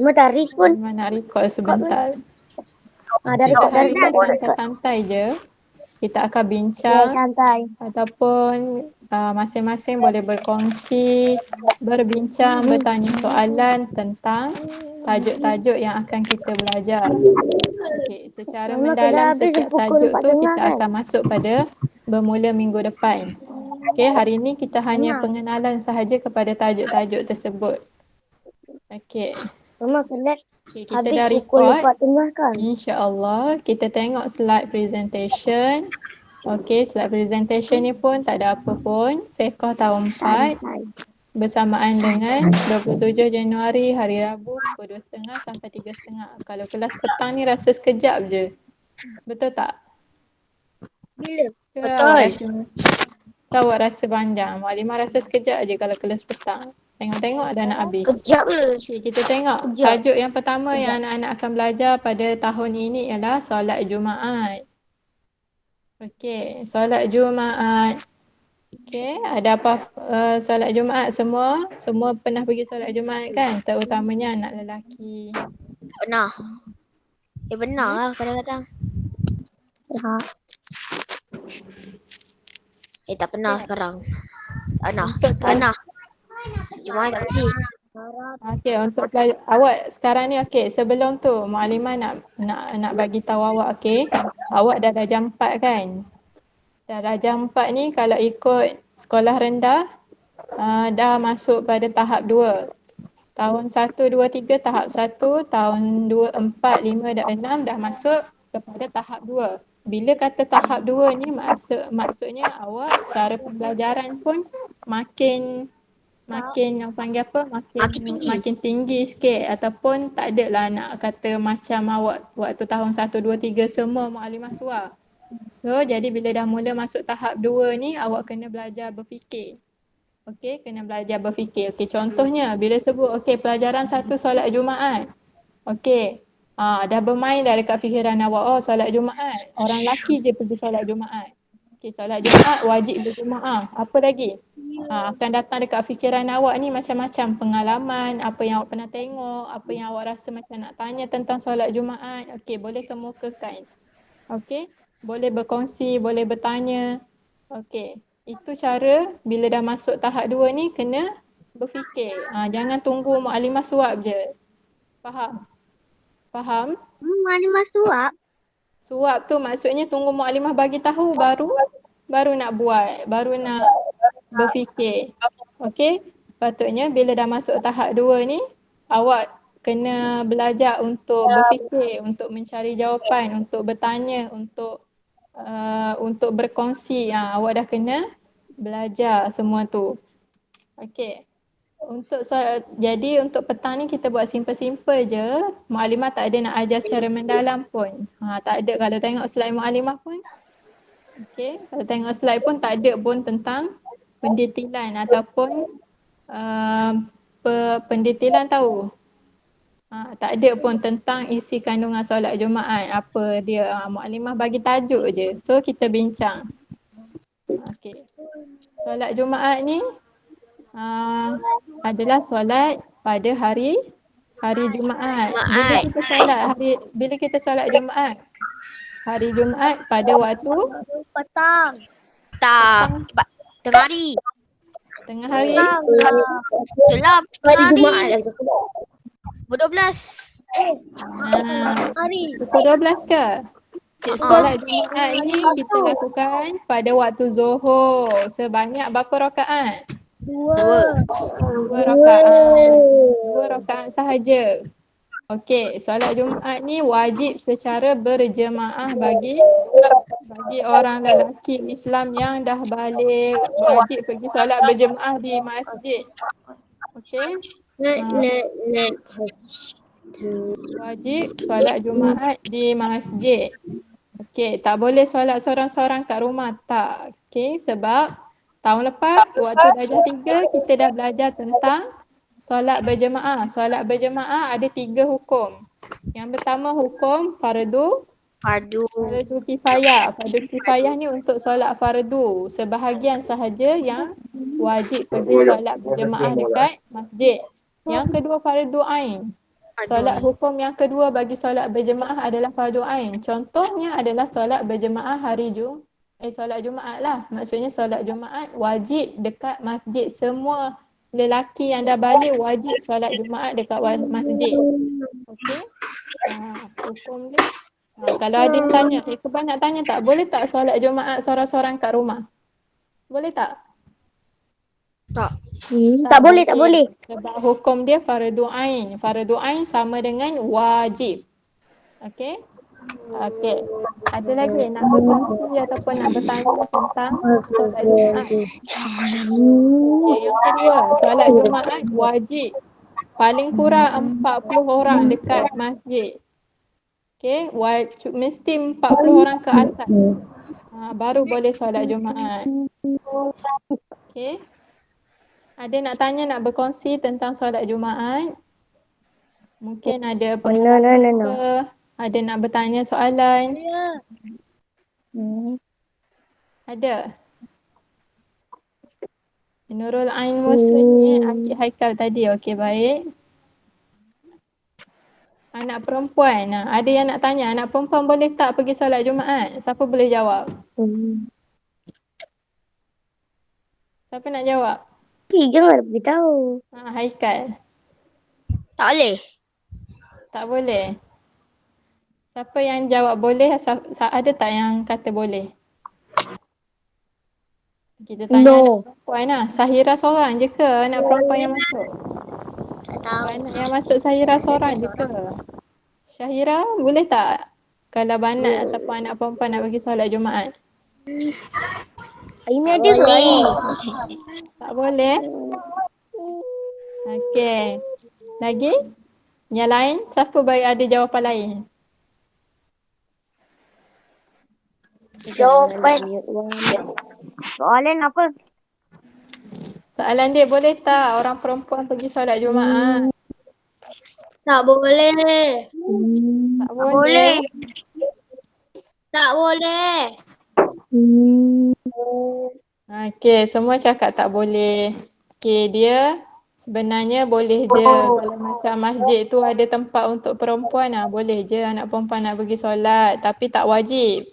Mataris pun. Mima nak record sebentar. Ada Kita record hari dah. ni santai-santai je. Kita akan bincang Santai. ataupun masing-masing boleh berkongsi, berbincang, bertanya soalan tentang tajuk-tajuk yang akan kita belajar. Okey, secara Mama mendalam kena habis setiap pukul tajuk 4 tu setengah kita kan? akan masuk pada bermula minggu depan. Okey, hari ni kita hanya Benar. pengenalan sahaja kepada tajuk-tajuk tersebut. Okey. Mama kena Okey, kita habis dah pukul record. 4 setengah kan? InsyaAllah kita tengok slide presentation. Okey, slide presentation ni pun tak ada apa pun. Fiqh tahun 4 Santai. bersamaan dengan 27 Januari hari Rabu pukul 2.30 sampai 3.30. Kalau kelas petang ni rasa sekejap je. Betul tak? Bila? Ke awak rasa panjang? Maklimah rasa sekejap je kalau kelas petang. Tengok-tengok dah nak habis. Kejap je. Okey, kita tengok Sekejap. tajuk yang pertama yang anak-anak akan belajar pada tahun ini ialah solat Jumaat. Okey, solat Jumaat. Okey, ada apa solat Jumaat semua? Semua pernah pergi solat Jumaat kan? Terutamanya anak lelaki. Tak pernah. Benar lah kadang-kadang. Ha. Tak pernah Okay. sekarang. Tak pernah. Untuk Tak pernah. Cuma tak pergi. Okey, untuk awak sekarang ni okey, sebelum tu Muallimah nak bagi tahu awak okey. Awak dah darjah 4 kan? Darjah 4 ni kalau ikut sekolah rendah dah masuk pada tahap 2. Tahun 1, 2, 3 tahap 1, tahun 2, 4, 5 dan 6 dah masuk kepada tahap 2. Bila kata tahap 2 ni maksudnya awak cara pembelajaran pun makin orang panggil apa? Makin tinggi sikit ataupun tak adalah nak kata macam awak waktu tahun 1, 2, 3 semua Muallimah suar. So jadi bila dah mula masuk tahap 2 ni awak kena belajar berfikir. Okey, kena belajar berfikir. Okey, contohnya bila sebut okey pelajaran 1 solat Jumaat. Okey. Dah bermain dah dekat fikiran awak. Oh, solat Jumaat. Orang lelaki je pergi solat Jumaat. Okey, solat Jumaat wajib berjemaah. Apa lagi? Akan datang dekat fikiran awak ni macam-macam pengalaman, apa yang awak pernah tengok, apa yang awak rasa macam nak tanya tentang solat Jumaat. Okey, boleh kemukakan. Okey, boleh berkongsi, boleh bertanya. Okey, itu cara bila dah masuk tahap 2 ni kena berfikir. Jangan tunggu Muallimah suap je. Faham? Faham? Muallimah suap. Suap tu maksudnya tunggu Muallimah bagi tahu baru nak buat, baru nak berfikir. Okey, patutnya bila dah masuk tahap 2 ni awak kena belajar untuk berfikir, untuk mencari jawapan, untuk bertanya, untuk berkongsi. Awak dah kena belajar semua tu. Okey. Jadi untuk petang ni kita buat simple-simple je. Muallimah tak ada nak ajar secara mendalam pun. Tak ada, kalau tengok slide Muallimah pun. Okey, kalau tengok slide pun tak ada pun tentang pendetilan ataupun pendetilan tahu. Tak ada pun tentang isi kandungan solat Jumaat. Apa dia, Muallimah bagi tajuk je. So kita bincang. Okey. Solat Jumaat ni adalah solat pada hari Jumaat. Bila kita solat Jumaat? Hari Jumaat pada waktu Petang. Tak. Tengah hari. tengah hari. Yelah, Hari tengah Jumaat hari. lah cakap. 12. Hari. Pukul 12 ke? Okay, solat Jumaat ni kita lakukan pada waktu Zuhur. Sebanyak berapa rakaat? 2. 2 rakaat. 2 rakaat sahaja. Okey, solat Jumaat ni wajib secara berjemaah bagi orang lelaki Islam yang dah balik, wajib pergi solat berjemaah di masjid. Okey? Net. Wajib solat Jumaat di masjid. Okey, tak boleh solat seorang-seorang kat rumah, tak. Okey, sebab tahun lepas waktu darjah 3 kita dah belajar tentang solat berjemaah. Solat berjemaah ada 3 hukum. Yang pertama hukum fardu kifayah. Fardu kifayah ni untuk solat fardu. Sebahagian sahaja yang wajib pergi solat berjemaah dekat masjid. Yang kedua fardu ain. Solat hukum yang kedua bagi solat berjemaah adalah fardu ain. Contohnya adalah solat berjemaah solat Jumaat lah. Maksudnya solat Jumaat wajib dekat masjid. Semua lelaki yang dah balik wajib solat Jumaat dekat masjid. Okey? Hukum dia. Kalau ada yang tanya, Iqbal nak tanya tak? Boleh tak solat Jumaat sorang-sorang kat rumah? Boleh tak? Tak boleh, tak boleh. Sebab hukum dia fardu ain. Fardu ain sama dengan wajib. Okey? Okey. Ada lagi nak berkongsi ataupun nak bertanya tentang solat Jumaat? Okey, yang kedua, solat Jumaat wajib. Paling kurang 40 orang dekat masjid. Okey, mesti 40 orang ke atas. Baru boleh solat Jumaat. Okey. Ada nak tanya, nak berkongsi tentang solat Jumaat? Mungkin ada pengalaman ke? Ada nak bertanya soalan? Ada? Nurul Ain Muslim Akik Haikal tadi. Okey, baik. Anak perempuan. Ada yang nak tanya, anak perempuan boleh tak pergi solat Jumaat? Siapa boleh jawab? Siapa nak jawab? Jangan beritahu. Haikal. Tak boleh. Tak boleh. Siapa yang jawab boleh? Ada tak yang kata boleh? Kita tanya anak perempuan lah. Sahira seorang je ke anak perempuan yang masuk? Tak tahu. Anak yang masuk Sahira seorang je ke? Syahira boleh tak? Kalau banat ataupun anak perempuan nak pergi solat Jumaat? Aimi ada ke Aimi? Tak boleh? Okey. Lagi? Yang lain? Siapa baik ada jawapan lain? Jawapan. Soalan apa? Soalan dia, boleh tak orang perempuan pergi solat Jumaat? Tak boleh. Tak boleh. Tak boleh. Okey, semua cakap tak boleh. Okey, dia sebenarnya boleh je. Kalau macam masjid tu ada tempat untuk perempuan boleh je anak perempuan nak pergi solat. Tapi tak wajib.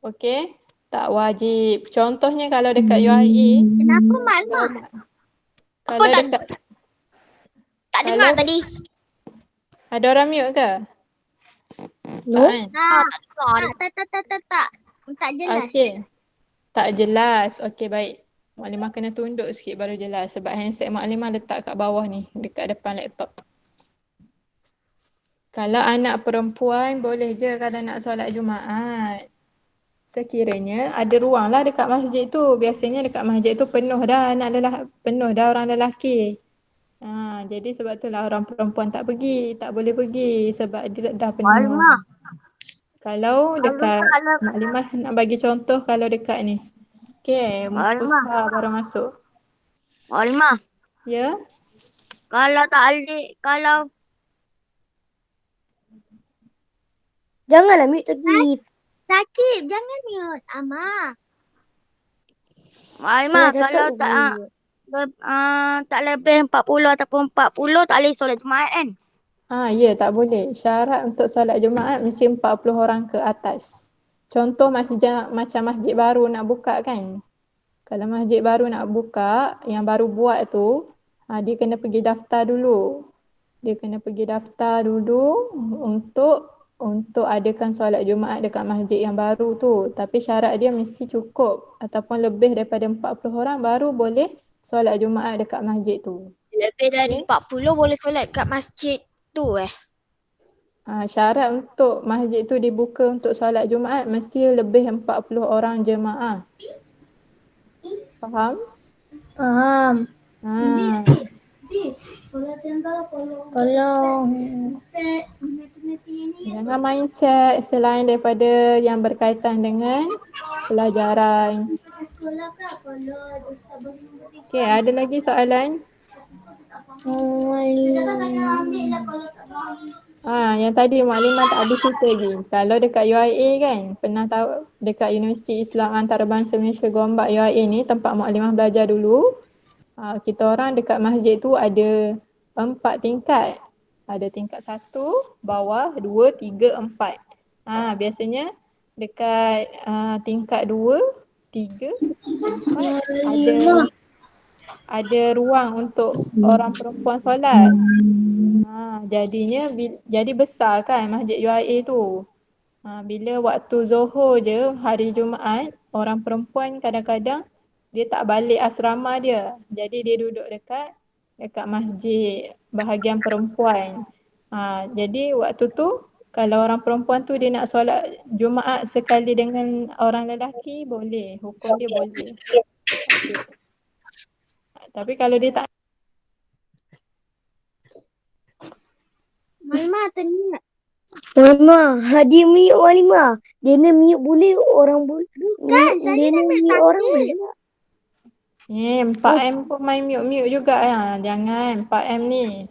Okey? Tak wajib. Contohnya kalau dekat UIA. Kenapa Mak Mak? Kalau tak- dekat, Tak dengar tadi. ada orang mute ke? No. Tak kan? Tak. Tak jelas. Okey. Tak jelas. Okey, baik. Maklimah kena tunduk sikit baru jelas. Sebab handset maklimah letak kat bawah ni. Dekat depan laptop. Kalau anak perempuan boleh je kalau nak solat Jumaat. Sekiranya ada ruang lah dekat masjid tu. Biasanya dekat masjid tu penuh dah penuh dah orang lelaki. Jadi sebab itulah orang perempuan tak pergi. Tak boleh pergi sebab dia dah penuh. Kalau dekat maklimah nak bagi contoh kalau dekat ni. Okey, Mustafa baru masuk. Maklimah. Ya? Kalau tak boleh. Kalau Janganlah mute lagi. sakit. Jangan mute. Ama. Maklimah kalau tak lebih 40 ataupun 40 tak boleh solat Jumaat kan? Ya, tak boleh. Syarat untuk solat Jumaat mesti 40 orang ke atas. Contoh macam masjid baru nak buka kan. Kalau masjid baru nak buka, yang baru buat tu, dia kena pergi daftar dulu. Dia kena pergi daftar dulu untuk adakan solat Jumaat dekat masjid yang baru tu. Tapi syarat dia mesti cukup ataupun lebih daripada 40 orang baru boleh solat Jumaat dekat masjid tu. Lebih dari 40 boleh solat kat masjid tu Syarat untuk masjid tu dibuka untuk solat Jumaat mesti lebih 40 orang jemaah. Faham? Faham. Kalau Jangan main chat selain daripada yang berkaitan dengan pelajaran. Okey, ada lagi soalan? Yang tadi maklimah tak habis cerita lagi. Kalau dekat UIA kan, pernah tahu dekat Universiti Islam Antarabangsa Malaysia Gombak UIA ni tempat maklimah belajar dulu. Kita orang dekat masjid tu ada 4 tingkat. Ada tingkat 1, bawah, 2, 3, 4. Biasanya dekat tingkat 2, 3, 4 ada ruang untuk orang perempuan solat. Jadinya jadi besar kan masjid UIA tu. Bila waktu Zuhur je hari Jumaat, orang perempuan kadang-kadang dia tak balik asrama dia. Jadi dia duduk dekat masjid bahagian perempuan. Jadi waktu tu kalau orang perempuan tu dia nak solat Jumaat sekali dengan orang lelaki boleh, hukum dia boleh. Okay. Tapi kalau dia tak Mama tanya. Mama, dia mute Walimah. Dia ni mute boleh orang boleh. Bukan, saya Dia ni nak mute orang boleh. 4M pun main mute-mute juga Jangan 4M ni.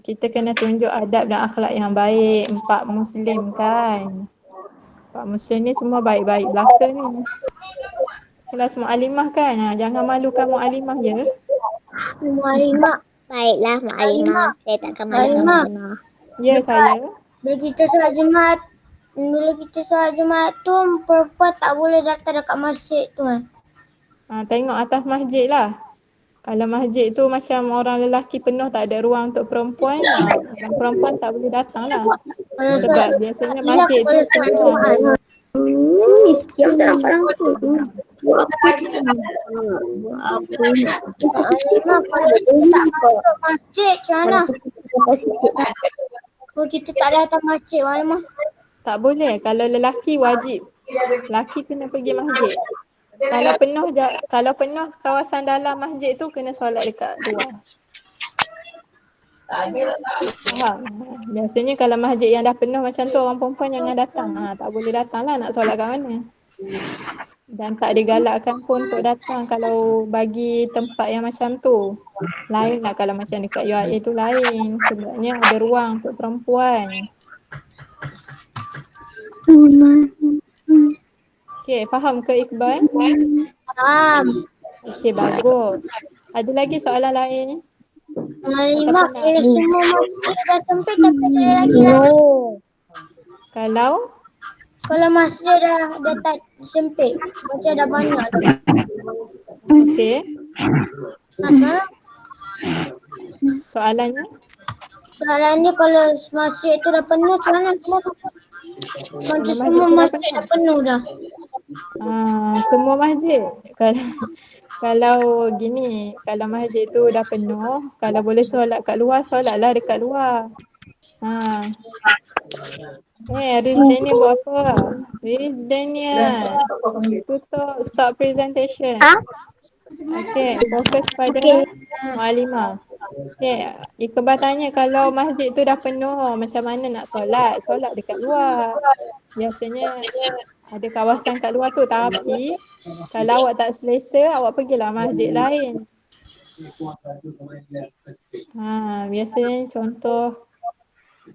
Kita kena tunjuk adab dan akhlak yang baik. 4 Muslim kan. 4 Muslim ni semua baik-baik belaka ni. Kelas Mu'alimah kan. Jangan malukan Mu'alimah je. Walimah. Baiklah, Mak Alimah. Saya takkan malukan Alimah. Mak Alimah. Ya saya. Bila kita solat Jumaat tu perempuan tak boleh datang dekat masjid tu Tengok atas masjid lah. Kalau masjid tu macam orang lelaki penuh tak ada ruang untuk perempuan, orang perempuan tak boleh datang lah. Sebab biasanya masjid tu penuh. Sini sikit aku tak nampak langsung. Buat apa ni? Alimah, kalau kita tak masuk masjid macam mana? Kalau kita tak datang masjid Alimah. Tak boleh. Kalau lelaki wajib. Lelaki kena pergi masjid. Kalau penuh kawasan dalam masjid tu kena solat dekat luar. Faham? Biasanya kalau masjid yang dah penuh macam tu orang perempuan jangan datang. Tak boleh datang lah nak solat kat mana. Dan tak digalakkan pun untuk datang kalau bagi tempat yang macam tu. Lain lah kalau macam dekat UIA tu lain. Sebabnya ada ruang untuk perempuan. Okey, faham ke Iqbal? Faham. Okey, bagus. Ada lagi soalan lain? Alimah, kira semua masjid dah sempit tapi ada lagi lah. Kalau masjid dah tak sempit, macam dah banyak dah. Okey. Sekarang Soalannya? kalau masjid tu dah penuh macam mana? Macam semua masjid dah penuh dah. Semua masjid. Kalau gini, kalau masjid tu dah penuh, kalau boleh solat kat luar, solatlah dekat luar. Riz Daniel buat apa? Riz Daniel. Tutup, stop presentation. Okay, fokus pada Mu'alimah. Okay, Iqbal tanya kalau masjid tu dah penuh, macam mana nak solat? Solat dekat luar. Biasanya ada kawasan kat luar tu, tapi kalau awak tak selesa, awak pergilah masjid lain. Biasanya contoh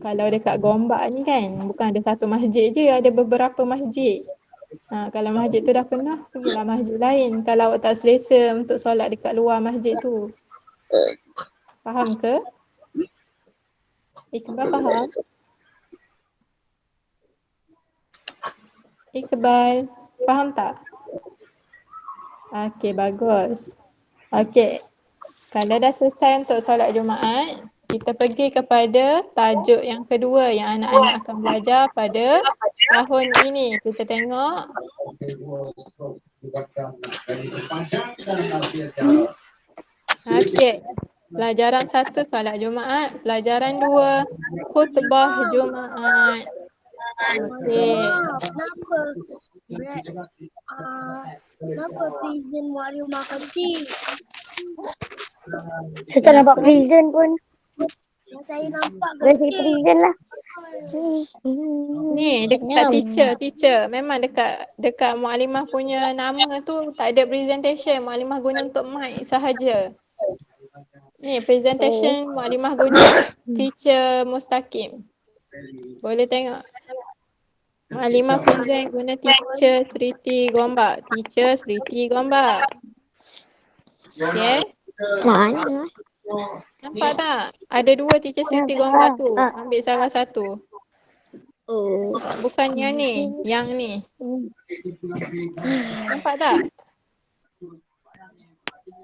kalau dekat Gombak ni kan, bukan ada satu masjid je, ada beberapa masjid. Kalau masjid tu dah penuh, pergilah masjid lain. Kalau awak tak selesa untuk solat dekat luar masjid tu. Faham ke? Iqbal faham? Iqbal, faham tak? Okey, bagus. Okey, kalau dah selesai untuk solat Jumaat, kita pergi kepada tajuk yang kedua yang anak-anak akan belajar pada tahun ini. Kita tengok. Okey, pelajaran 1 solat Jumaat, pelajaran 2 khutbah Jumaat. Okey. Kenapa prison Walimah kecil? Saya tak nampak prison pun. Yang saya nampak Berarti kecil. prison lah. Ni dekat teacher. Memang dekat Mu'alimah punya nama tu tak ada presentation. Mu'alimah guna untuk mic sahaja. Ni presentation Mu'alimah guna teacher Mustaqim. Boleh tengok. Mu'alimah present guna teacher Sriti Gombak. Teacher Sriti Gombak. Okay. Mana? Nampak tak? Ada 2 teacher Siti gambar tu. Ambil salah satu. Oh. Bukan yang ni. Yang ni. Nampak tak?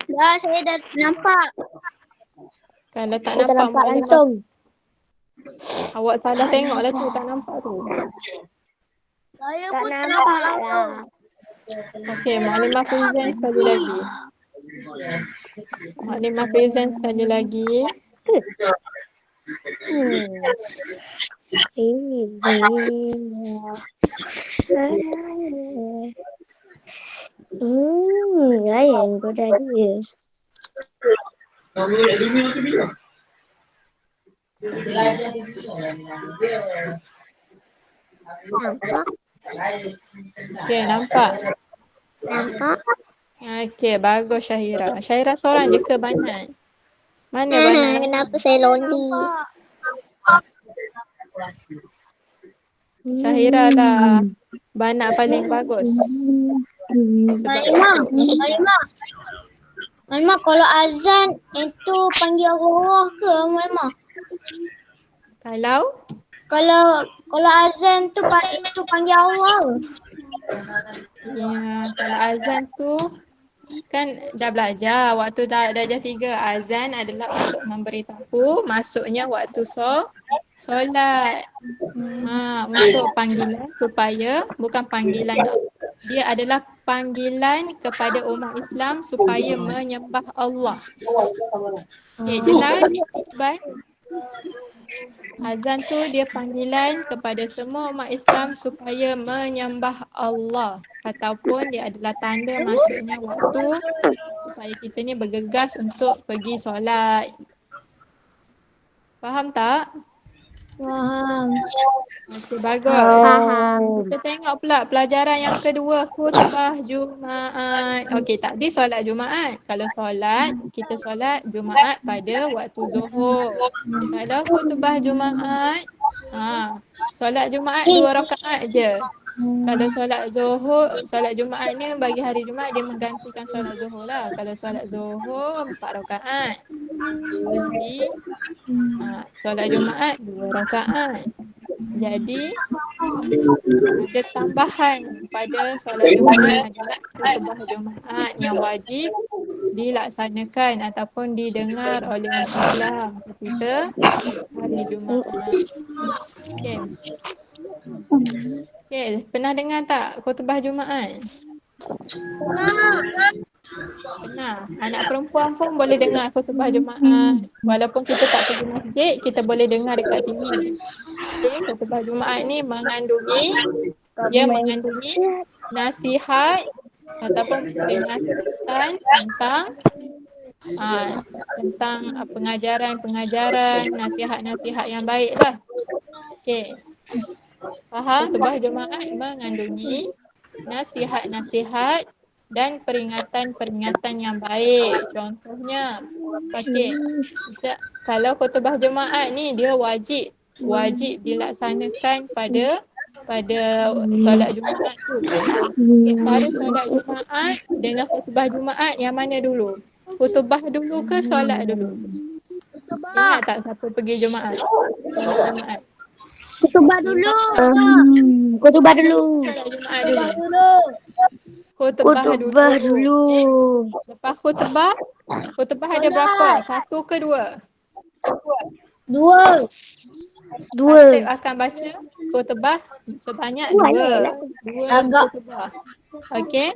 Ya, saya dah nampak. Kalau tak Saya tak nampak nampak maklumat, langsung. awak salah tengok lah tu. Tak nampak tu. Saya pun tak nampak langsung. Okey, maklumat present sekali lagi. Maklumat present sekali lagi. Lain kau dah dia. Nampak? Okey, nampak? Nampak? Okey, bagus Syahira. Syahira seorang je ke Banat? Mana Banat lain? Kenapa saya lonely? Syahira lah Banat paling bagus. Malimah, Malimah, kalau azan itu panggil Allah ke Malimah? Kalau Kalau azan tu itu panggil Allah. ya, kalau azan tu kan dah belajar waktu darjah 3 azan adalah untuk memberitahu masuknya waktu solat. Untuk panggilan supaya bukan panggilan, dia adalah panggilan kepada umat Islam supaya menyembah Allah. Okey, jelas Iqbal? Azan tu dia panggilan kepada semua umat Islam supaya menyembah Allah ataupun dia adalah tanda masuknya waktu supaya kita ni bergegas untuk pergi solat. Faham tak? Faham. Okey, bagus. Kita tengok pula pelajaran yang kedua, khutbah Jumaat. Okey, tadi solat Jumaat. Kalau solat, kita solat Jumaat pada waktu Zuhur. Kalau khutbah Jumaat, solat Jumaat 2 rakaat je. Kalau solat Zuhur, solat Jumaat ni bagi hari Jumaat dia menggantikan solat Zuhur lah. Kalau solat Zuhur 4 rakaat. Jadi solat Jumaat 2 rakaat. Jadi ada tambahan pada solat Jumaat adalah khutbah Jumaat yang wajib dilaksanakan ataupun didengar oleh umat Islam ketika hari Jumaat. Okey. Okey, pernah dengar tak khutbah Jumaat? Pernah. Anak perempuan pun boleh dengar khutbah Jumaat. Walaupun kita tak pergi masjid, kita boleh dengar dekat TV. Okey, khutbah Jumaat ni mengandungi nasihat ataupun peringatan tentang pengajaran-pengajaran, nasihat-nasihat yang baik lah. Okey. Faham? Khutbah Jumaat mengandungi nasihat-nasihat dan peringatan-peringatan yang baik. Contohnya, kalau khutbah Jumaat ni dia wajib dilaksanakan pada solat Jumaat tu. Antara solat Jumaat dengan khutbah Jumaat yang mana dulu? Khutbah dulu ke solat dulu? Ingat tak siapa pergi Jumaat? Solat Jumaat. Khutbah dulu. Khutbah dulu. Solat Jumaat dulu. Khutbah dulu. Lepas khutbah ada berapa? 1 ke 2? 2. Khatib akan baca khutbah sebanyak 2 khutbah. Okey.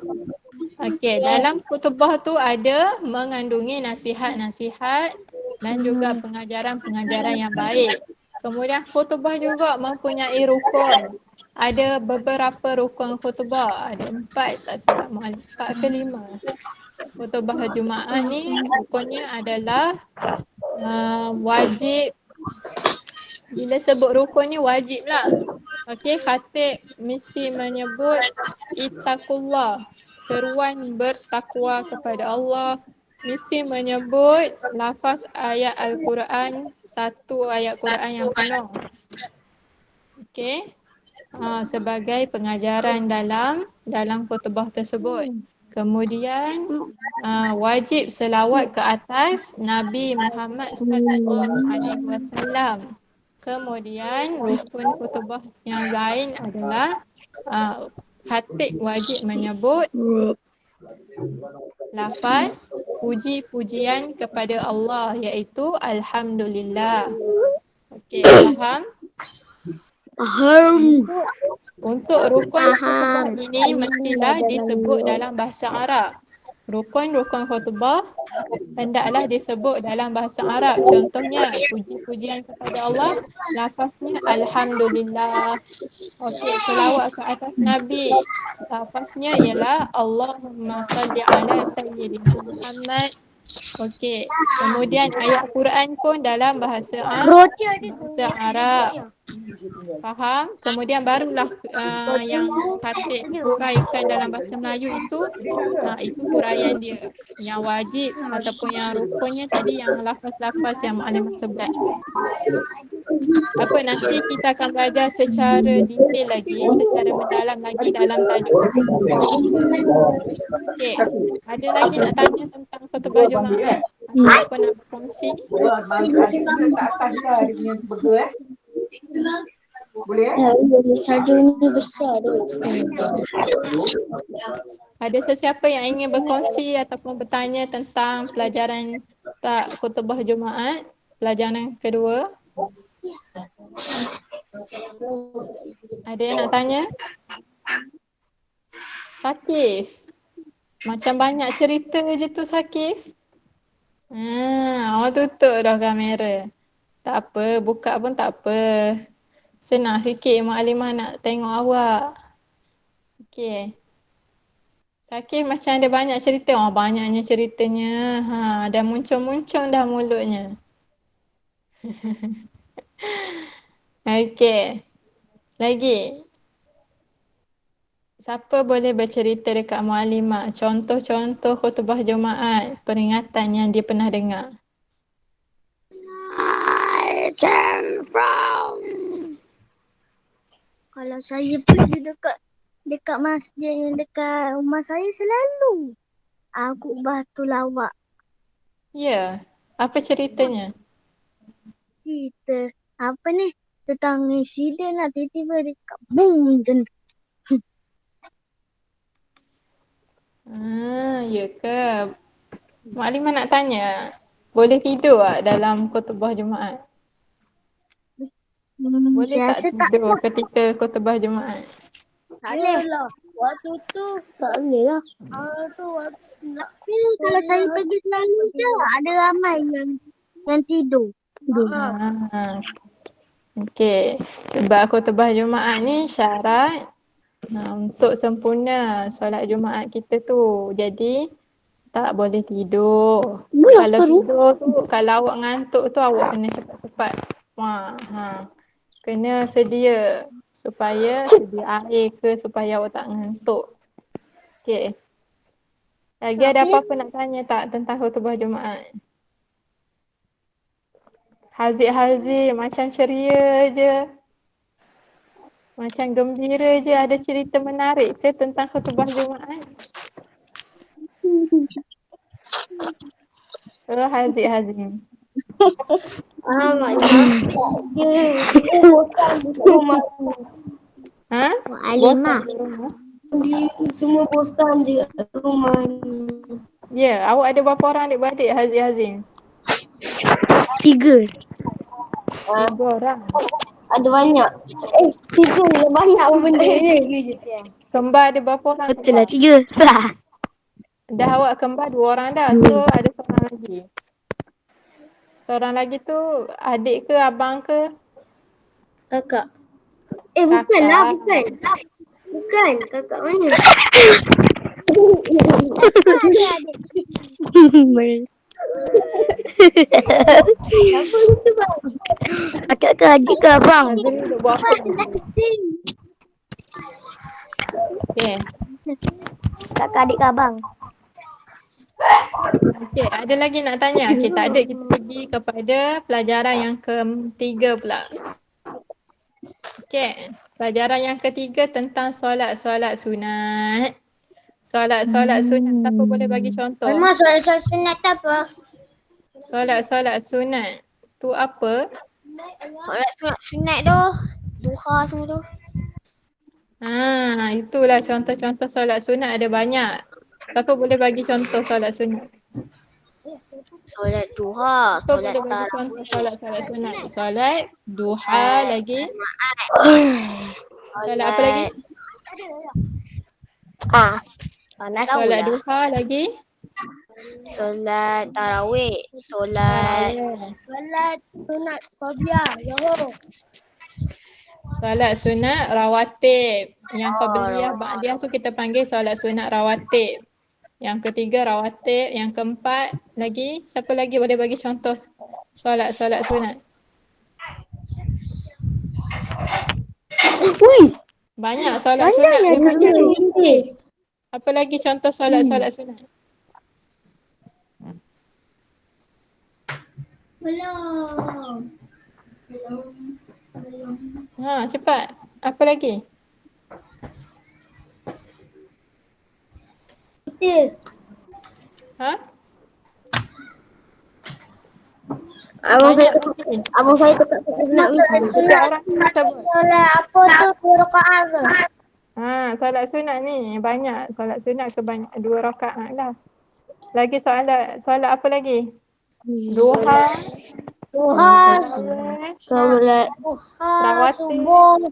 Dalam khutbah tu ada mengandungi nasihat-nasihat dan juga pengajaran-pengajaran yang baik. Kemudian khutbah juga mempunyai rukun. Ada beberapa rukun khutbah. Ada 4 tak silap, 4 ke 5. Khutbah Jumaat ni rukunnya adalah wajib. Bila sebut rukun ni wajib lah. Okey, khatib mesti menyebut ittaqullah, seruan bertakwa kepada Allah. Mesti menyebut lafaz ayat Al-Quran, satu ayat Quran yang penuh. Okey. Sebagai pengajaran dalam khutbah tersebut. Kemudian wajib selawat ke atas Nabi Muhammad SAW. Kemudian rukun khutbah yang lain adalah khatib wajib menyebut lafaz puji-pujian kepada Allah iaitu Alhamdulillah. Okey, faham? Untuk rukun khutbah ini mestilah disebut dalam bahasa Arab. Rukun-rukun khutbah hendaklah disebut dalam bahasa Arab. Contohnya, puji-pujian kepada Allah, lafaznya Alhamdulillah. Okey, selawat ke atas Nabi. Lafaznya ialah Allahumma salli ala Sayyidina Muhammad. Okey, kemudian ayat Quran pun dalam bahasa Arab. Faham? Kemudian barulah yang khatib huraikan dalam bahasa Melayu itu huraian dia. Yang wajib ataupun yang rukunnya tadi yang lafaz-lafaz yang maknanya sebut. Apa nanti kita akan belajar secara detail lagi, secara mendalam lagi dalam tajuk. Okey, ada lagi nak tanya tentang khutbah Jumaat? Apa nak berkongsi? Boleh salju ni besar tu. Ada sesiapa yang ingin berkongsi ataupun bertanya tentang pelajaran khutbah Jumaat, pelajaran kedua? Ada yang nak tanya? Sakif, macam banyak cerita je tu Sakif. Awak tutup dah kamera. Tak apa, buka pun tak apa. Senang sikit Mak Alimah nak tengok awak. Okey. Sakif macam ada banyak cerita. Banyaknya ceritanya. Dah muncung-muncung dah mulutnya. Okey. Lagi. Siapa boleh bercerita dekat Mak Alimah? Contoh-contoh khutbah Jumaat, peringatan yang dia pernah dengar. Kalau saya pergi dekat masjid yang dekat rumah saya selalu khutbah tu lawak. Ya, apa ceritanya? Cerita tentang insiden lah, tiba-tiba dekat boom macam tu. Ya ke? Mak Alimah nak tanya, boleh tidur tak dalam khutbah Jumaat? Boleh tak tidur ketika khutbah Jumaat? Tak boleh lah. Waktu tu tak boleh lah. Tapi kalau saya pergi selalu je ada ramai yang tidur. Okey, sebab khutbah Jumaat ni syarat untuk sempurna solat Jumaat kita tu. Jadi tak boleh tidur. Kalau tidur tu, kalau awak ngantuk tu awak kena cepat-cepat. Kena sedia supaya sedia air ke supaya awak tak ngantuk. Okey. Lagi ada apa-apa nak tanya tak tentang khutbah Jumaat? Haziq macam ceria je. Macam gembira je. Ada cerita menarik ke tentang khutbah Jumaat? Haziq. Alimah. Semua bosan je kat rumah ni. Ya, awak ada berapa orang adik-beradik Haziq? 3. 3 orang. Ada banyak. 3 ni banyak benda ni. Kembar ada berapa orang? Betul lah 3. Dah awak kembar 2 orang dah. So ada seorang lagi. Seorang lagi tu adik ke abang ke? Kakak. Bukan lah, bukan. Bukan, kakak mana? Apa itu bang? Kakak ke adik ke abang? Hazri duk buat apa? Okey. Kakak adik ke abang? Okey, ada lagi nak tanya? Okey, tak ada. Kita pergi kepada pelajaran yang ketiga pula. Okey, pelajaran yang ketiga tentang solat-solat sunat. Solat sunat. Siapa boleh bagi contoh? Mak solat sunat apa? Solat sunat. Tu apa? Solat sunat tu. Duha semua tu. Itulah contoh-contoh solat sunat ada banyak. Siapa boleh bagi contoh solat sunat? Solat duha. Siapa Solat boleh bagi contoh solat sunat? Solat duha lagi. Solat apa lagi? Panas. Solat duha lagi. Solat tarawih. Solat Tarawih. Solat sunat qabliyah. Zuhur. Solat sunat rawatib. Yang qabliyah ba'diyah tu kita panggil solat sunat rawatib. Yang ketiga rawatib, yang keempat lagi, siapa lagi boleh bagi contoh solat-solat sunat? Banyak solat sunat ada banyak. Apa lagi contoh solat-solat sunat? Belum. Cepat. Apa lagi? Ha? Abang saya tetap nak Orang sebut. Solat apa tu? 2 rakaat ke? Solat sunat ni banyak. Solat sunat kebanyak 2 rakaat lah. Lagi solat apa lagi? Duha. Duha. solat Duha. Subuh.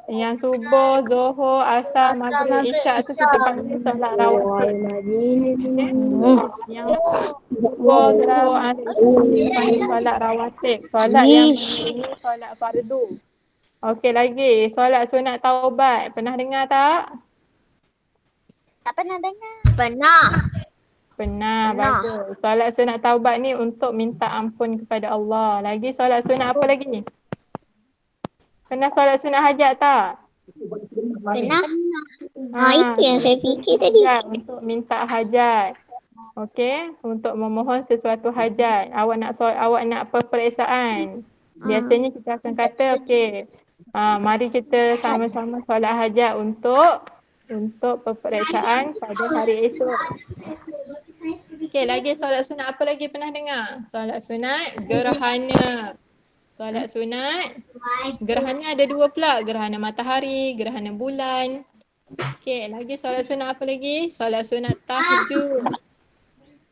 Yang subuh, zuhur, asar, maghrib, isyak tu kita panggil solat rawatib. Yang subuh, zuhur, asar, isyak kita panggil solat rawatib. Solat yang ini solat fardu. Okey lagi, solat sunat taubat. Pernah dengar tak? Tak pernah dengar. Pernah. Bagus. Solat sunat taubat ni untuk minta ampun kepada Allah. Lagi solat sunat apa lagi? Pernah solat sunat hajat tak? Pernah. Itu yang saya fikir tadi. Untuk minta hajat. Okey, untuk memohon sesuatu hajat. Awak nak peperiksaan. Biasanya kita akan kata okey, mari kita sama-sama solat hajat untuk peperiksaan pada hari esok. Okey, lagi solat sunat apa lagi pernah dengar? Solat sunat gerhana. Solat sunat gerhana ada 2 pula, gerhana matahari, gerhana bulan. Okey, lagi solat sunat apa lagi? Solat sunat tahajud.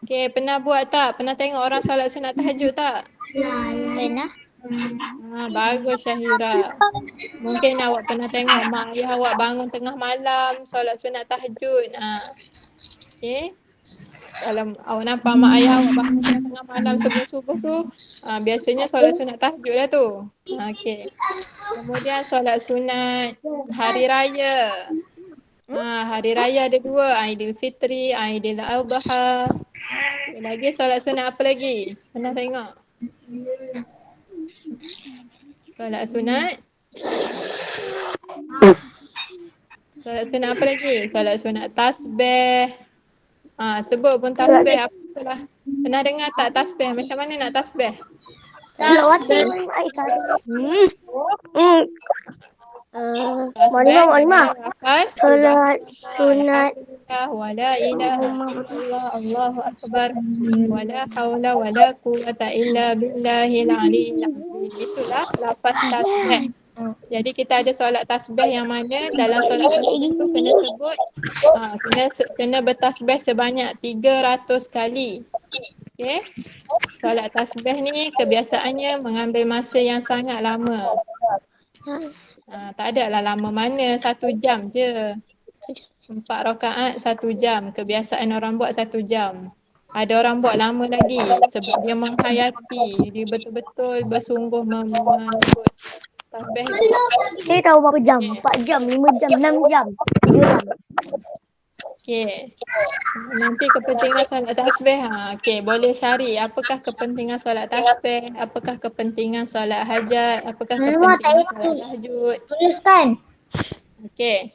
Okey, pernah buat tak? Pernah tengok orang solat sunat tahajud tak? Pernah. Bagus Syahira. Mungkin awak pernah tengok mak ayah awak bangun tengah malam solat sunat tahajud. Okey. Kalau awak nampak mak ayah awak bangun tengah malam sebelum subuh tu, biasanya solat sunat tahajud lah tu. Okey. Kemudian solat sunat hari raya. Hari raya ada 2, Aidilfitri, Aidil Adha. Lagi solat sunat apa lagi? Pernah tengok? Solat sunat. Solat sunat apa lagi? Solat sunat tasbih. Sebut pun tasbih apa lah. Pernah dengar tak tasbih? Macam mana nak tasbih? Malimah. Solat sunat. Wala ilaha illallah, Allahu akbar. Wala haula wala quwwata illa billahil aliyyil azim. Itulah lafaz tasbih. Jadi kita ada solat tasbih yang mana dalam solat tasbih tu kena sebut kena bertasbih sebanyak 300 kali. Okey. Solat tasbih ni kebiasaannya mengambil masa yang sangat lama. Tak ada lah lama mana, 1 jam je. 4 rakaat 1 jam. Kebiasaan orang buat 1 jam. Ada orang buat lama lagi sebab dia menghayati. Dia betul-betul bersungguh menyebut tasbih tu. Saya tahu berapa jam? 4 jam, 5 jam, 6 jam, 7 jam. Okey. Nanti kepentingan solat tasbih. Okey, boleh cari apakah kepentingan solat tasbih, apakah kepentingan solat hajat, apakah kepentingan solat tahajud. Tuliskan. Okey.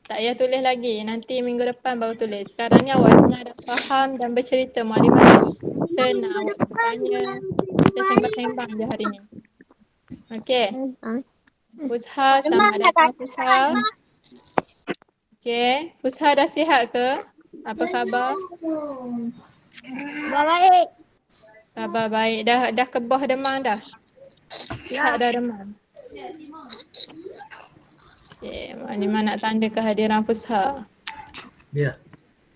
Tak payah tulis lagi. Nanti minggu depan baru tulis. Sekarang ni awak dengar dah faham dan bercerita. Malimah nak bercerita, nak awak bertanya. Kita sembang-sembang je hari ni. Okey. Fusha, selamat datang Fusha. Okey, Fusha dah sihat ke? Apa khabar? Baik. Khabar baik. Dah kebah demam dah? Sihat dah demam? Okey, Maklimah nak tanda kehadiran Fusha.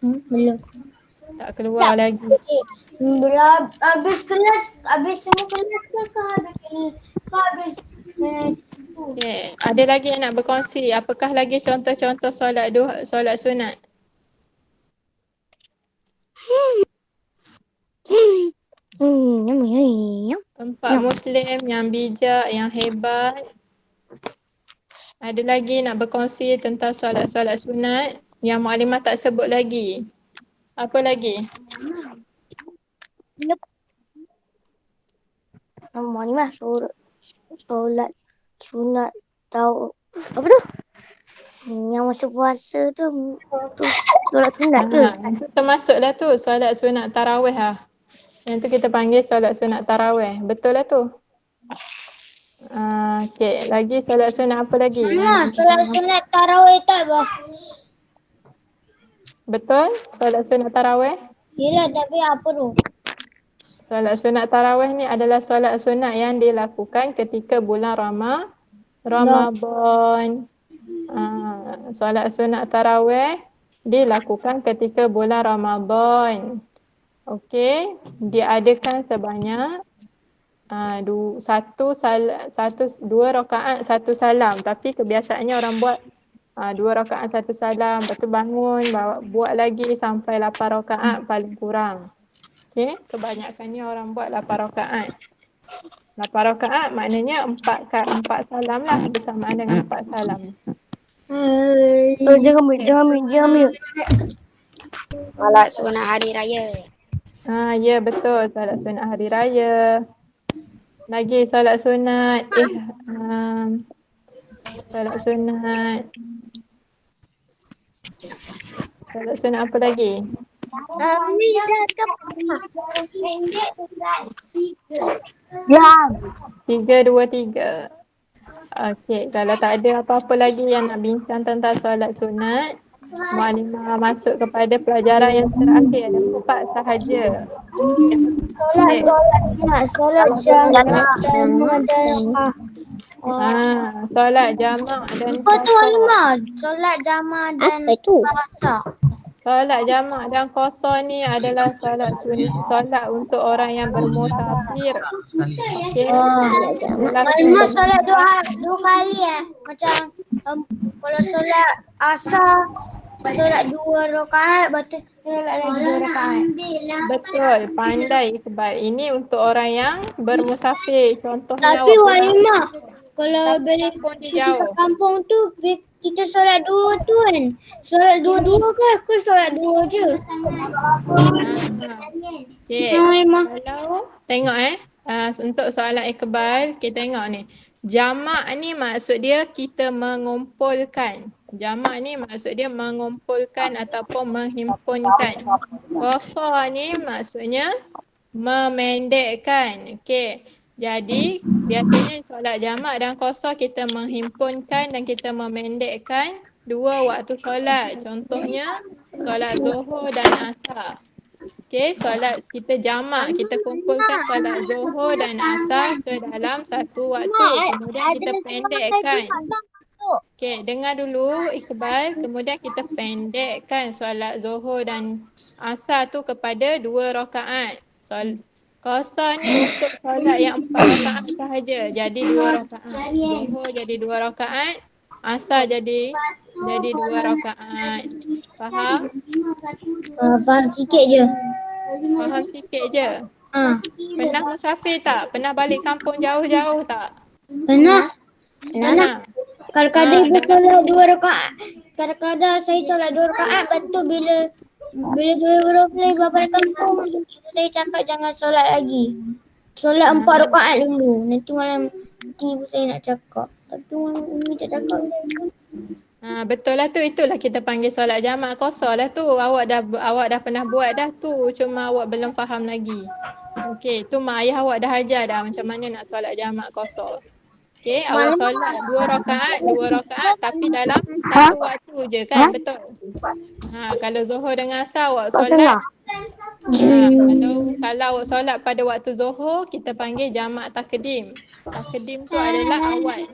Belum. Tak keluar lagi. Habis kelas, habis semua kelas ke habis Okey, ada lagi yang nak berkongsi? Apakah lagi contoh-contoh solat sunat? Empat Muslim yang bijak, yang hebat. Ada lagi nak berkongsi tentang solat-solat sunat yang Mukadimah tak sebut lagi? Apa lagi? Mukadimah solat sunat tahu apa tu? Yang masa puasa tu solat sunat ke? Itu termasuklah tu solat sunat tarawih lah. Yang tu kita panggil solat sunat tarawih. Betul lah tu. Okey, lagi solat sunat apa lagi? Solat sunat tarawih tak bah? Betul? Solat sunat tarawih? Yelah, tapi apa tu? Solat sunat tarawih ni adalah solat sunat yang dilakukan ketika bulan Ramadan. Solat sunat tarawih dilakukan ketika bulan Ramadan. Okey, diadakan sebanyak dua rakaat satu salam, tapi kebiasaannya orang buat 2 rakaat 1 salam, lepas tu bangun buat lagi sampai 8 rakaat paling kurang. Okey, kebanyakannya orang buat 8 rakaat. 8 rakaat maknanya 4 salam lah, bersamaan dengan 4 salam. Jangan. Solat sunat hari raya. Ya betul, solat sunat hari raya. Lagi solat sunat solat sunat apa lagi? Jam. 3, 2, 3. Okey, kalau tak ada apa-apa lagi yang nak bincang tentang solat sunat, Mukadimah masuk kepada pelajaran yang terakhir, ada 4 sahaja. Solat jamak dan Solat jamak dan apa tu qasar. Halimah? Solat jamak dan qasar. Solat jamak dan qasar ni adalah solat untuk orang yang bermusafir. Okey. Halimah solat dua kali macam kalau solat asar solat 2 rakaat, lepas tu solat lagi 2 rakaat. Betul, pandai Iqbal. Ini untuk orang yang bermusafir. Contohnya Tapi Halimah, kalau balik kampung dia kita jauh. kampung tu kita solat 2 tu kan. Solat 2-2 ke aku solat 2 je? Okey. Kalau tengok untuk soalan Iqbal, kita tengok ni. Jamak ni maksud dia kita mengumpulkan. Jamak ni maksud dia mengumpulkan ataupun menghimpunkan. Qasar ni maksudnya memendekkan. Okey. Jadi biasanya solat jamak dan qasar kita menghimpunkan dan kita memendekkan 2 waktu solat. Contohnya solat Zuhur dan Asar. Okey, solat kita jamak, kita kumpulkan solat Zuhur dan Asar ke dalam satu waktu. Kemudian kita pendekkan. Okey, dengar dulu Iqbal. Kemudian kita pendekkan solat Zuhur dan Asar tu kepada 2 rakaat. Qasar ni untuk solat yang 4 rakaat sahaja. Jadi 2 rakaat. Zuhur jadi 2 rakaat. Asar jadi 2 rakaat. Faham? Faham sikit je. Faham sikit je. Pernah musafir tak? Pernah balik kampung jauh-jauh tak? Pernah? Kadang-kadang ibu solat 2 rakaat. Kadang-kadang saya solat 2 rakaat, lepas tu bila balik kampung, ibu saya cakap jangan solat lagi. Solat 4 rakaat dulu. Nanti malam ibu saya nak cakap. Tapi malam umi tak cakap. Betul lah tu. Itulah kita panggil solat jamak qasar lah tu. Awak dah pernah buat dah tu. Cuma awak belum faham lagi. Okey, tu mak ayah awak dah ajar dah macam mana nak solat jamak qasar. Okey, awak solat 2 rakaat tapi dalam satu waktu je kan, betul? Kalau Zuhur dengan Asar awak solat kalau awak solat pada waktu Zuhur kita panggil jamak takdim. Takdim tu adalah awal.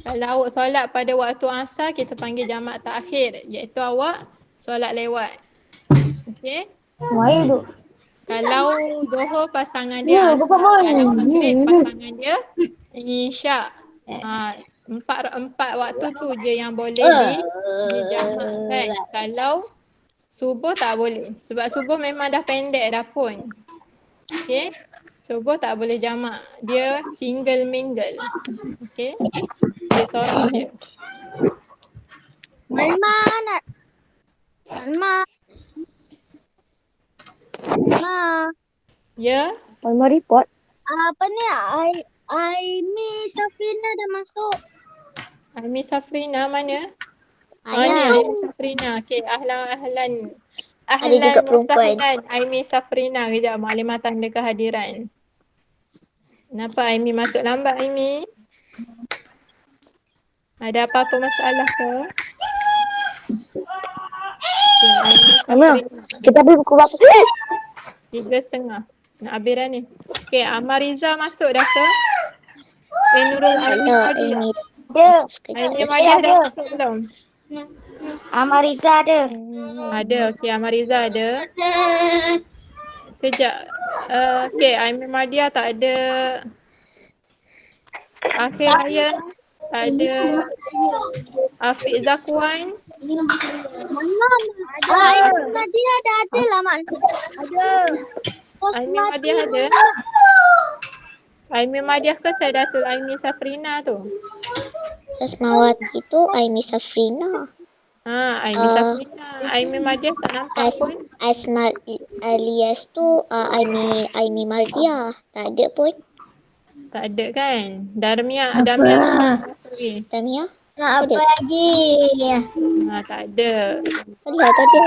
Kalau awak solat pada waktu Asar kita panggil jamak takhir, iaitu awak solat lewat. Okey? Why duk? Kalau Zuhur pasangan dia Asar, kalau Maghrib pasangan dia Isyak. Empat waktu tu je yang boleh dijamakkan. Kalau subuh tak boleh. Sebab subuh memang dah pendek dah pun. Okey? Subuh tak boleh jamak. Dia single mingle. Okey? Dia seorang je. Malma. Ya? Malma report. Apa ni? Aimi Safina dah masuk. Aimi Safrina mana? Ada. Ni Aimi Safrina. Okey, ahlan juga perempuan. mustahlan Aimi Safrina. Kejap, maklumat tanda kehadiran. Kenapa Aimi masuk lambat, Aimi? Ada apa-apa masalah ke? Okay, Aimi Mana? Safrina. Kita beli buku berapa? 3:30. Nak habis dah ni. Okey, Amariza masuk dah ke? Nurul Aini Madiah. Aini Madiah dah masuk belum? Amariza ada. Ada, okey, Amariza ada. Kejap. Okey, Aini Madiah tak ada. Akhir Raya tak ada. Afiq Zakwan. Tadi ada lah Mak. Ada. Aini Madiah ada. Aini Madiah ke Saidatul Aini Safrina tu? Asmawati itu Aimi Safrina. Aini Safrina. Aini Madiah tak nampak pun. Asma alias tu Aimi Mardia. Tak ada pun. Tak ada kan? Damia. Tamia? Nak apa lagi? Tak ada. Tadi ada.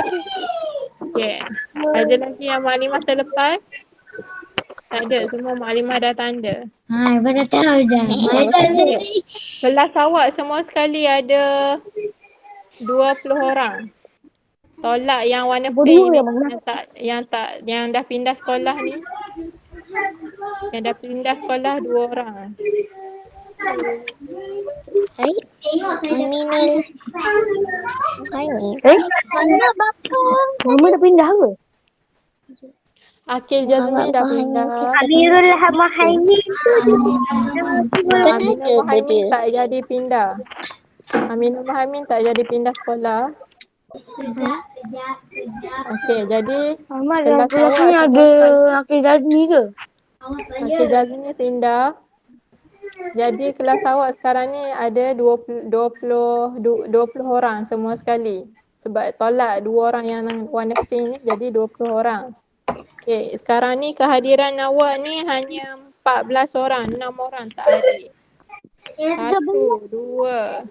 Okey. Ada lagi yang maklimah terlepas? Tak ada. Semua maklimah dah tanda. Pada tahu dah. Kelas awak semua sekali ada 20 orang. Tolak yang warna pink ni, yang dah pindah sekolah ni. Yang dah pindah sekolah 2 orang. Aminul. Mana bakal? Mama dah pindah ke? Akil Jazmi dah pindah. Amirul Mahaimin tu. Aminul Mahaimin tak jadi pindah. Aminul Mahaimin tak jadi pindah sekolah. Okey, jadi Mama kelas kelas awak ni ada Akil Jazmi ke? Akil Jazmi pindah. Jadi kelas awak sekarang ni ada 20 orang semua sekali. Sebab tolak 2 orang yang warna pink ni, jadi 20 orang. Okey, sekarang ni kehadiran awak ni hanya 14 orang, 6 orang tak hadir. 1, 2,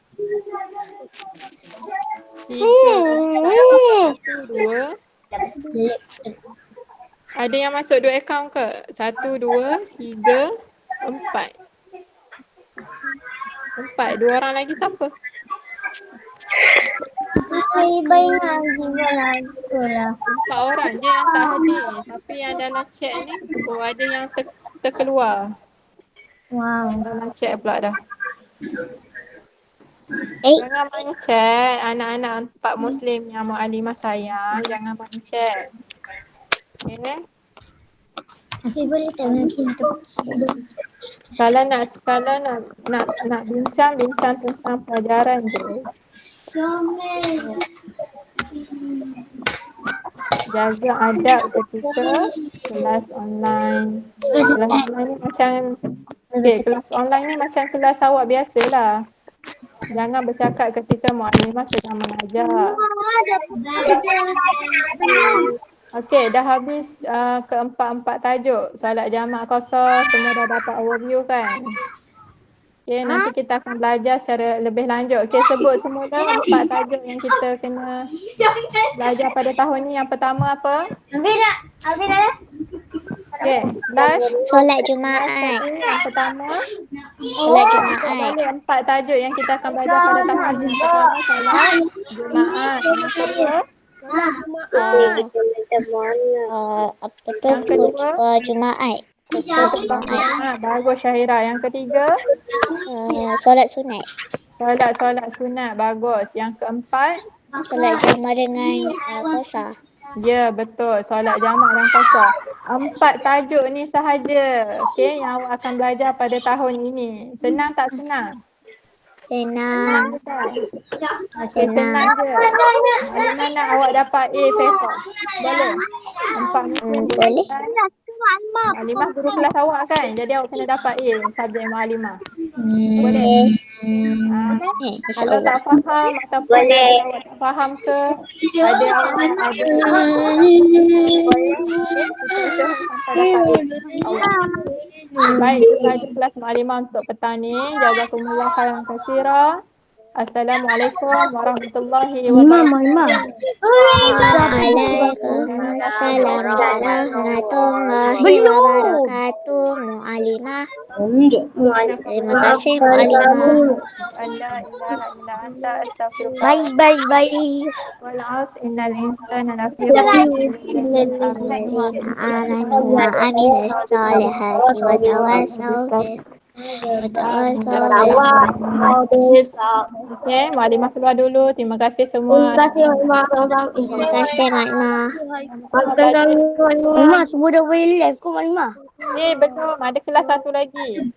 3, 2. Ada yang masuk 2 akaun ke? 1, 2, 3, 4. 4, 2 orang lagi siapa? Baingan gimana lah. 4 orang je yang tak hadir. Tapi yang dalam chat ni, ada yang terkeluar. Wow. Dalam chat pula dah. Jangan main chat. Anak-anak Pak Muslim yang Mu'alimah sayang, jangan main chat. Okay? Afi boleh tak nanti tu? Kalau nak bincang tentang pelajaran je. Jaga adab ketika kelas online. Kelas online ni macam kelas online ni macam kelas awak biasalah. Jangan bercakap ketika muallimah sedang mengajar. Okey, dah habis keempat-empat tajuk. Solat jamak qasar semua dah dapat overview kan? Okey, nanti kita akan belajar secara lebih lanjut. Okey, sebut semula 4 tajuk yang kita kena belajar pada tahun ni. Yang pertama apa? Habis dah. Okay, last. Solat Last Jumaat. tadi yang pertama. Solat Kita Jumaat. balik 4 tajuk yang kita akan belajar pada tahun ini. Pertama solat Jumaat. Yang kedua solat Apa tu? Yang kedua? Khutbah Jumaat. Khutbah Jumaat. Jumaat. Bagus Syahira. Yang ketiga Solat sunat. solat sunat. Bagus. Yang keempat Solat jamak dengan qasar. ya betul. Solat jamak dan qasar. 4 tajuk ni sahaja. Okey, yang awak akan belajar pada tahun ini. Senang tak senang? Senang. Ke tak? Okey, senang je. Maklumah nak awak dapat A paper. Boleh? 4 musim Boleh. Maklimah guru kelas awak kan? Jadi awak kena dapat A subjek Maklimah. Boleh. Kalau InsyaAllah. tak faham ataupun ada awak tak faham ke, ada awak ada kita usaha sampai dapat A awak. Baik, itu sahaja kelas Maklimah untuk petang ni. Jazakumullah khairan katsira. Assalamualaikum warahmatullahi wabarakatuh. Waalaikumsalam warahmatullahi wabarakatuh. Mu'alimah. Terima kasih Mu'alimah. La ilaha illa anta astaghfiruka Bye. wal 'asr innal insana lafi khusr. Amanu wa amilus solihati wa tawasaw Okey, Maklimah keluar dulu. Terima kasih semua. Terima kasih Maklimah. Maafkan kami, Maklimah. Semua dah boleh live kau, Maklimah. Belum, ada kelas satu lagi.